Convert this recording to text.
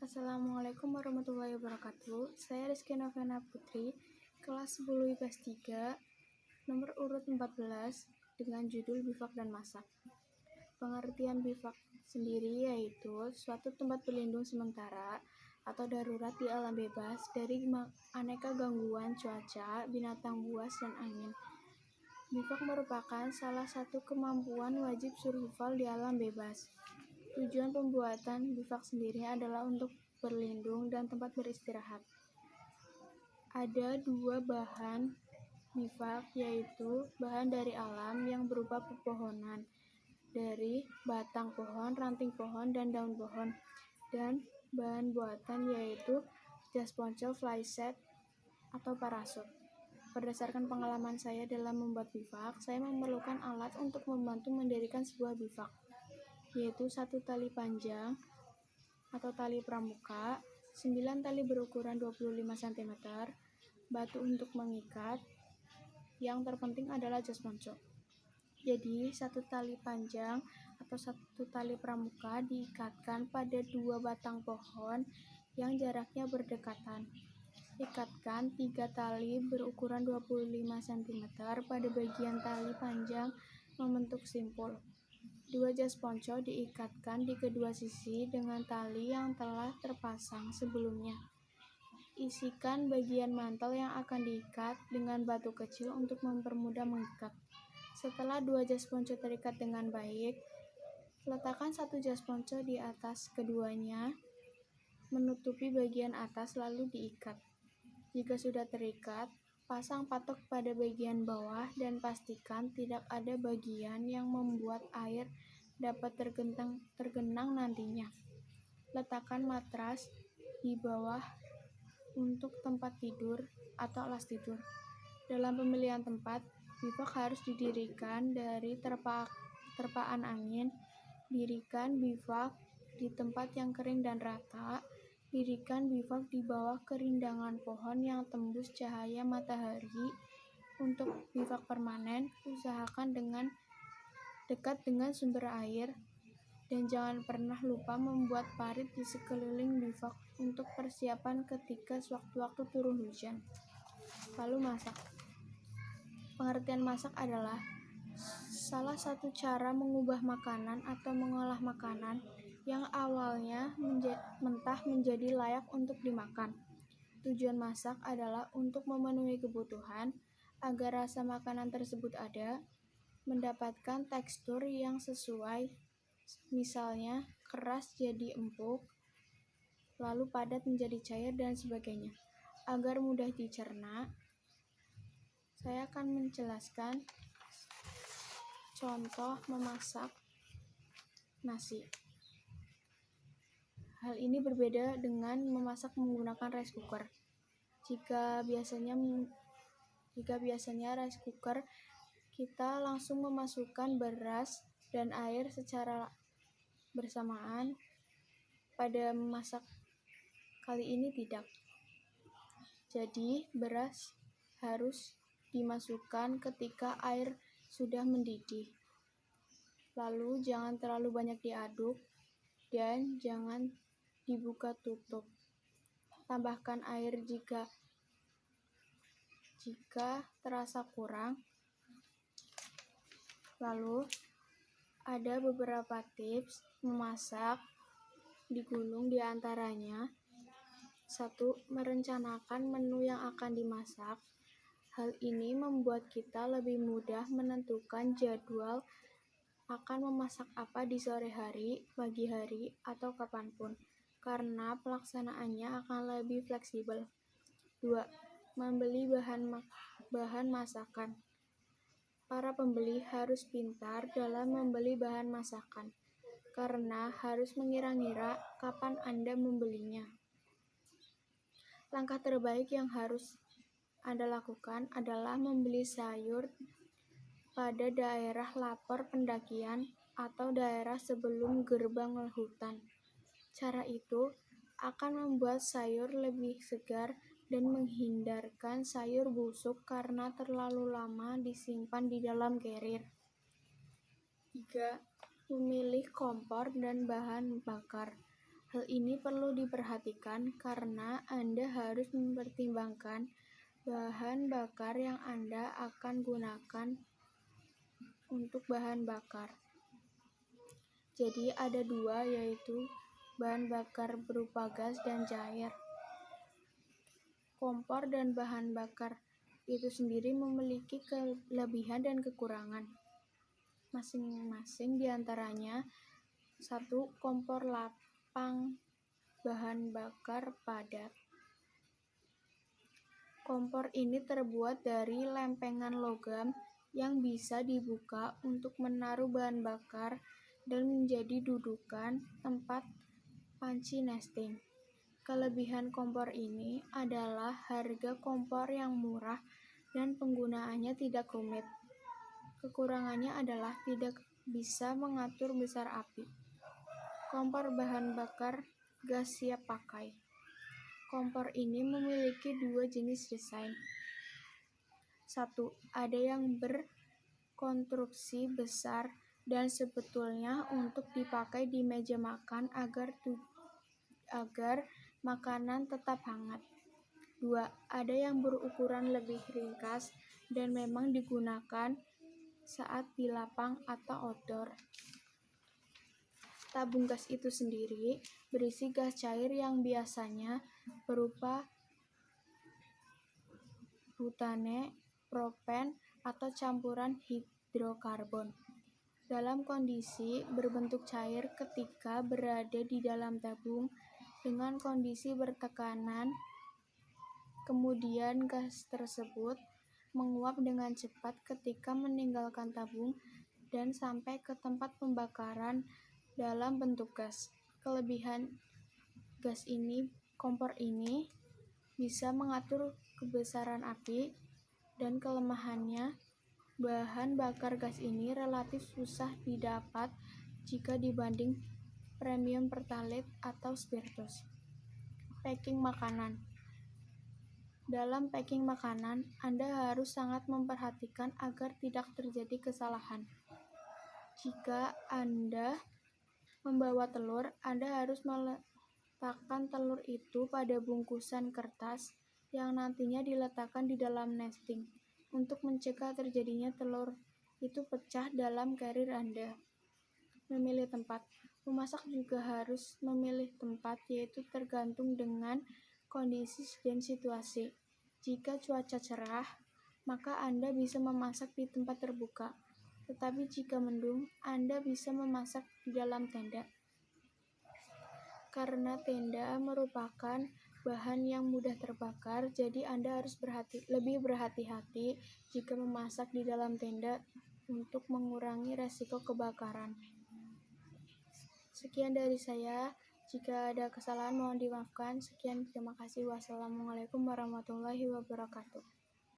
Assalamualaikum warahmatullahi wabarakatuh. Saya Rizky Novena Putri, kelas 10 IPS 3, nomor urut 14, dengan judul bivak dan masak. Pengertian bivak sendiri yaitu suatu tempat berlindung sementara atau darurat di alam bebas dari aneka gangguan cuaca, binatang buas, dan angin. Bivak merupakan salah satu kemampuan wajib survival di alam bebas. Tujuan pembuatan bivak sendiri adalah untuk berlindung dan tempat beristirahat. Ada dua bahan bivak, yaitu bahan dari alam yang berupa pepohonan, dari batang pohon, ranting pohon, dan daun pohon, dan bahan buatan yaitu jas ponco, flyset, atau parasut. Berdasarkan pengalaman saya dalam membuat bivak, saya memerlukan alat untuk membantu mendirikan sebuah bivak, yaitu 1 tali panjang atau tali pramuka, 9 tali berukuran 25 cm, batu untuk mengikat, yang terpenting adalah jas ponco. Jadi, 1 tali panjang atau 1 tali pramuka diikatkan pada 2 batang pohon yang jaraknya berdekatan. Ikatkan 3 tali berukuran 25 cm pada bagian tali panjang membentuk simpul. 2 jas ponco diikatkan di kedua sisi dengan tali yang telah terpasang sebelumnya. Isikan bagian mantel yang akan diikat dengan batu kecil untuk mempermudah mengikat. Setelah 2 jas ponco terikat dengan baik, letakkan 1 jas ponco di atas keduanya, menutupi bagian atas lalu diikat. Jika sudah terikat, pasang patok pada bagian bawah dan pastikan tidak ada bagian yang membuat air dapat tergenang nantinya. Letakkan matras di bawah untuk tempat tidur atau alas tidur. Dalam pemilihan tempat, bivak harus didirikan dari terpaan angin. Dirikan bivak di tempat yang kering dan rata. Dirikan bivak di bawah kerindangan pohon yang tembus cahaya matahari. Untuk bivak permanen, usahakan dekat dengan sumber air, dan jangan pernah lupa membuat parit di sekeliling bivak untuk persiapan ketika sewaktu-waktu turun hujan. Lalu masak. Pengertian masak adalah salah satu cara mengubah makanan atau mengolah makanan yang awalnya mentah menjadi layak untuk dimakan. Tujuan masak adalah untuk memenuhi kebutuhan agar rasa makanan tersebut ada, mendapatkan tekstur yang sesuai, misalnya keras jadi empuk, lalu padat menjadi cair, dan sebagainya. Agar mudah dicerna, saya akan menjelaskan contoh memasak nasi. Hal ini berbeda dengan memasak menggunakan rice cooker. Jika biasanya rice cooker, kita langsung memasukkan beras dan air secara bersamaan. Pada memasak kali ini tidak. Jadi, beras harus dimasukkan ketika air sudah mendidih. Lalu jangan terlalu banyak diaduk dan jangan dibuka tutup. Tambahkan air jika terasa kurang. Lalu ada beberapa tips memasak digulung, di antaranya 1. Merencanakan menu yang akan dimasak. Hal ini membuat kita lebih mudah menentukan jadwal akan memasak apa di sore hari, pagi hari, atau kapanpun, karena pelaksanaannya akan lebih fleksibel. 2. Membeli bahan masakan. Para pembeli harus pintar dalam membeli bahan masakan, karena harus mengira-ngira kapan Anda membelinya. Langkah terbaik yang harus Anda lakukan adalah membeli sayur pada daerah lapor pendakian atau daerah sebelum gerbang hutan. Cara itu akan membuat sayur lebih segar dan menghindarkan sayur busuk karena terlalu lama disimpan di dalam carrier. 3. Memilih kompor dan bahan bakar. Hal ini perlu diperhatikan karena Anda harus mempertimbangkan bahan bakar yang Anda akan gunakan untuk bahan bakar. Jadi ada dua, yaitu bahan bakar berupa gas dan cair. Kompor dan bahan bakar itu sendiri memiliki kelebihan dan kekurangan. Masing-masing diantaranya: 1. Kompor lapang bahan bakar padat. Kompor ini terbuat dari lempengan logam yang bisa dibuka untuk menaruh bahan bakar dan menjadi dudukan tempat panci nesting. Kelebihan kompor ini adalah harga kompor yang murah dan penggunaannya tidak rumit. Kekurangannya adalah tidak bisa mengatur besar api. Kompor bahan bakar gas siap pakai. Kompor ini memiliki dua jenis desain. 1. Ada yang berkonstruksi besar dan sebetulnya untuk dipakai di meja makan agar makanan tetap hangat. 2. Ada yang berukuran lebih ringkas dan memang digunakan saat di lapang atau outdoor. Tabung gas itu sendiri berisi gas cair yang biasanya berupa butane, propen, atau campuran hidrokarbon. Dalam kondisi berbentuk cair ketika berada di dalam tabung dengan kondisi bertekanan, kemudian gas tersebut menguap dengan cepat ketika meninggalkan tabung dan sampai ke tempat pembakaran dalam bentuk gas. Kelebihan kompor ini bisa mengatur kebesaran api, dan kelemahannya, bahan bakar gas ini relatif susah didapat jika dibanding premium pertalite atau spiritus. Packing makanan. Dalam packing makanan, Anda harus sangat memperhatikan agar tidak terjadi kesalahan. Jika Anda membawa telur, Anda harus meletakkan telur itu pada bungkusan kertas yang nantinya diletakkan di dalam nesting untuk mencegah terjadinya telur itu pecah dalam carrier Anda. Memilih tempat. Memasak juga harus memilih tempat, yaitu tergantung dengan kondisi dan situasi. Jika cuaca cerah, maka Anda bisa memasak di tempat terbuka. Tetapi jika mendung, Anda bisa memasak di dalam tenda. Karena tenda merupakan bahan yang mudah terbakar, jadi Anda harus lebih berhati-hati jika memasak di dalam tenda untuk mengurangi resiko kebakaran. Sekian dari saya. Jika ada kesalahan mohon dimaafkan. Sekian, terima kasih. Wassalamualaikum warahmatullahi wabarakatuh.